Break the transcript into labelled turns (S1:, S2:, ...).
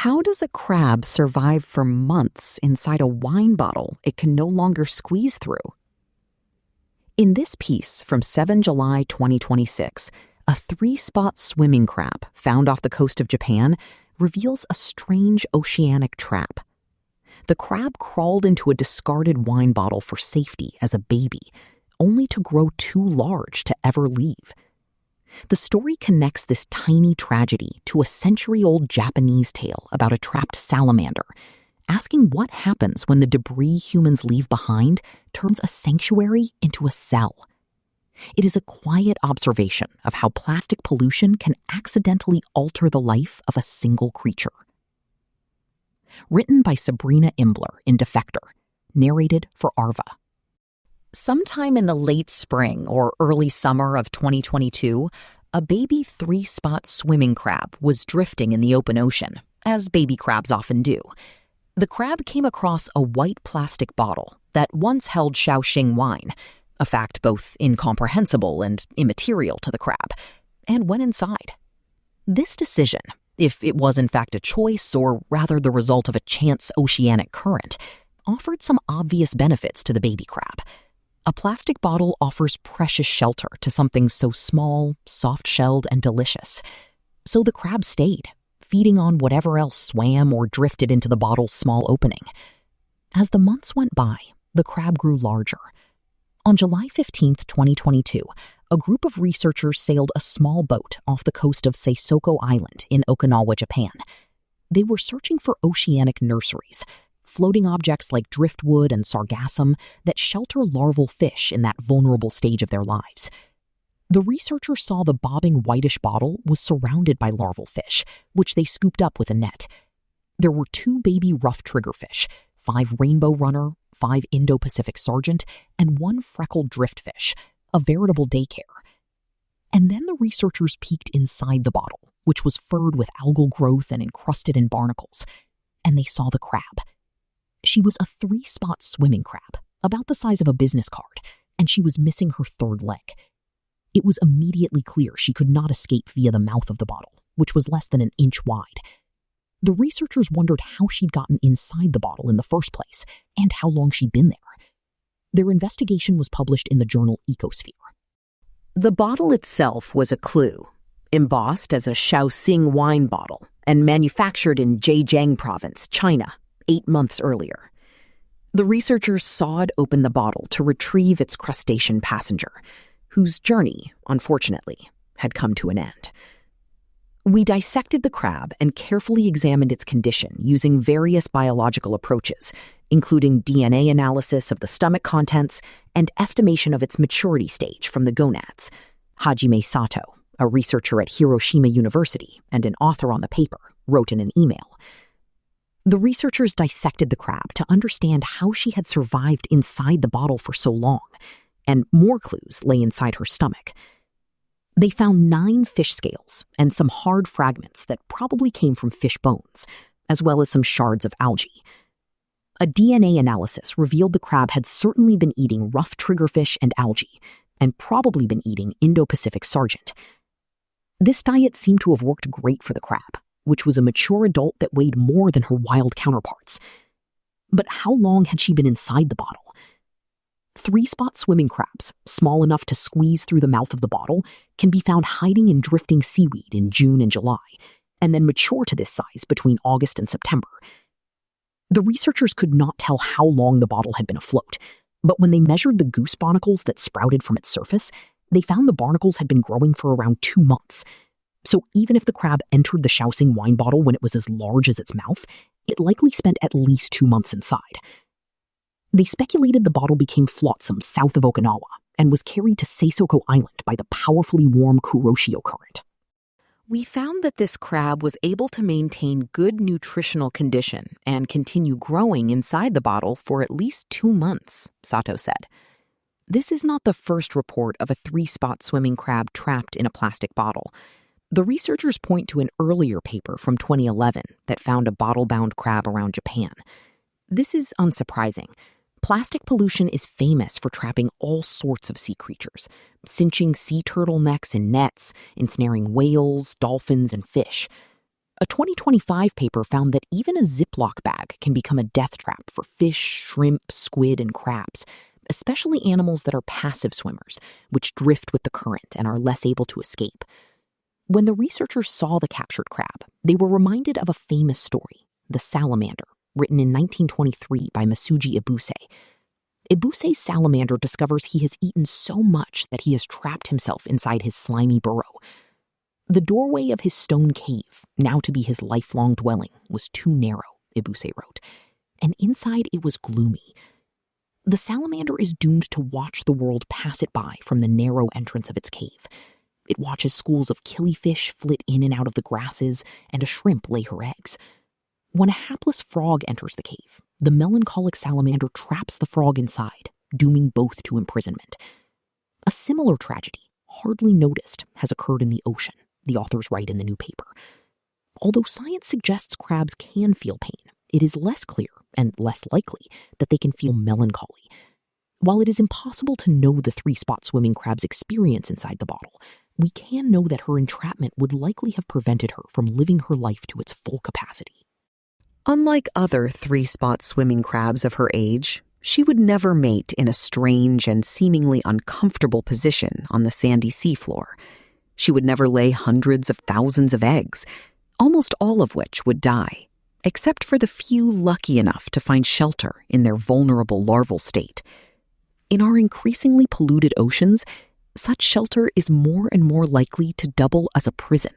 S1: How does a crab survive for months inside a wine bottle it can no longer squeeze through? In this piece from 7 July 2026, a three-spot swimming crab found off the coast of Japan reveals a strange oceanic trap. The crab crawled into a discarded wine bottle for safety as a baby, only to grow too large to ever leave. The story connects this tiny tragedy to a century-old Japanese tale about a trapped salamander, asking what happens when the debris humans leave behind turns a sanctuary into a cell. It is a quiet observation of how plastic pollution can accidentally alter the life of a single creature. Written by Sabrina Imbler in Defector, narrated for Arva. Sometime in the late spring or early summer of 2022, a baby three-spot swimming crab was drifting in the open ocean, as baby crabs often do. The crab came across a white plastic bottle that once held Shaoxing wine, a fact both incomprehensible and immaterial to the crab, and went inside. This decision, if it was in fact a choice or rather the result of a chance oceanic current, offered some obvious benefits to the baby crab. A plastic bottle offers precious shelter to something so small, soft-shelled, and delicious. So the crab stayed, feeding on whatever else swam or drifted into the bottle's small opening. As the months went by, the crab grew larger. On July 15, 2022, a group of researchers sailed a small boat off the coast of Seisoko Island in Okinawa, Japan. They were searching for oceanic nurseries, floating objects like driftwood and sargassum that shelter larval fish in that vulnerable stage of their lives. The researchers saw the bobbing whitish bottle was surrounded by larval fish, which they scooped up with a net. There were 2 baby rough triggerfish, 5 rainbow runner, 5 Indo-Pacific sergeant, and 1 freckled driftfish, a veritable daycare. And then the researchers peeked inside the bottle, which was furred with algal growth and encrusted in barnacles, and they saw the crab. She was a 3-spot swimming crab, about the size of a business card, and she was missing her 3rd leg. It was immediately clear she could not escape via the mouth of the bottle, which was less than an inch wide. The researchers wondered how she'd gotten inside the bottle in the first place, and how long she'd been there. Their investigation was published in the journal Ecosphere. The bottle itself was a clue, embossed as a Shaoxing wine bottle and manufactured in Zhejiang Province, China, 8 months earlier. The researchers sawed open the bottle to retrieve its crustacean passenger, whose journey, unfortunately, had come to an end. We dissected the crab and carefully examined its condition using various biological approaches, including DNA analysis of the stomach contents and estimation of its maturity stage from the gonads. Hajime Sato, a researcher at Hiroshima University and an author on the paper, wrote in an email. The researchers dissected the crab to understand how she had survived inside the bottle for so long, and more clues lay inside her stomach. They found 9 fish scales and some hard fragments that probably came from fish bones, as well as some shards of algae. A DNA analysis revealed the crab had certainly been eating rough triggerfish and algae, and probably been eating Indo-Pacific sergeant. This diet seemed to have worked great for the crab, which was a mature adult that weighed more than her wild counterparts. But how long had she been inside the bottle? 3-spot swimming crabs, small enough to squeeze through the mouth of the bottle, can be found hiding in drifting seaweed in June and July, and then mature to this size between August and September. The researchers could not tell how long the bottle had been afloat, but when they measured the goose barnacles that sprouted from its surface, they found the barnacles had been growing for around 2 months. So even if the crab entered the Shaoxing wine bottle when it was as large as its mouth, it likely spent at least 2 months inside. They speculated the bottle became flotsam south of Okinawa and was carried to Seisoko Island by the powerfully warm Kuroshio current. We found that this crab was able to maintain good nutritional condition and continue growing inside the bottle for at least 2 months, Sato said. This is not the first report of a 3-spot swimming crab trapped in a plastic bottle. The researchers point to an earlier paper from 2011 that found a bottle-bound crab around Japan. This is unsurprising. Plastic pollution is famous for trapping all sorts of sea creatures, cinching sea turtle necks in nets, ensnaring whales, dolphins, and fish. A 2025 paper found that even a Ziploc bag can become a death trap for fish, shrimp, squid, and crabs, especially animals that are passive swimmers, which drift with the current and are less able to escape. When the researchers saw the captured crab, they were reminded of a famous story, the salamander, written in 1923 by Masuji Ibuse. Ibuse's salamander discovers he has eaten so much that he has trapped himself inside his slimy burrow. The doorway of his stone cave, now to be his lifelong dwelling, was too narrow, Ibuse wrote, and inside it was gloomy. The salamander is doomed to watch the world pass it by from the narrow entrance of its cave. It watches schools of killifish flit in and out of the grasses, and a shrimp lay her eggs. When a hapless frog enters the cave, the melancholic salamander traps the frog inside, dooming both to imprisonment. A similar tragedy, hardly noticed, has occurred in the ocean, the authors write in the new paper. Although science suggests crabs can feel pain, it is less clear and less likely that they can feel melancholy. While it is impossible to know the three-spot swimming crab's experience inside the bottle, we can know that her entrapment would likely have prevented her from living her life to its full capacity.
S2: Unlike other three-spot swimming crabs of her age, she would never mate in a strange and seemingly uncomfortable position on the sandy seafloor. She would never lay hundreds of thousands of eggs, almost all of which would die, except for the few lucky enough to find shelter in their vulnerable larval state. In our increasingly polluted oceans, such shelter is more and more likely to double as a prison.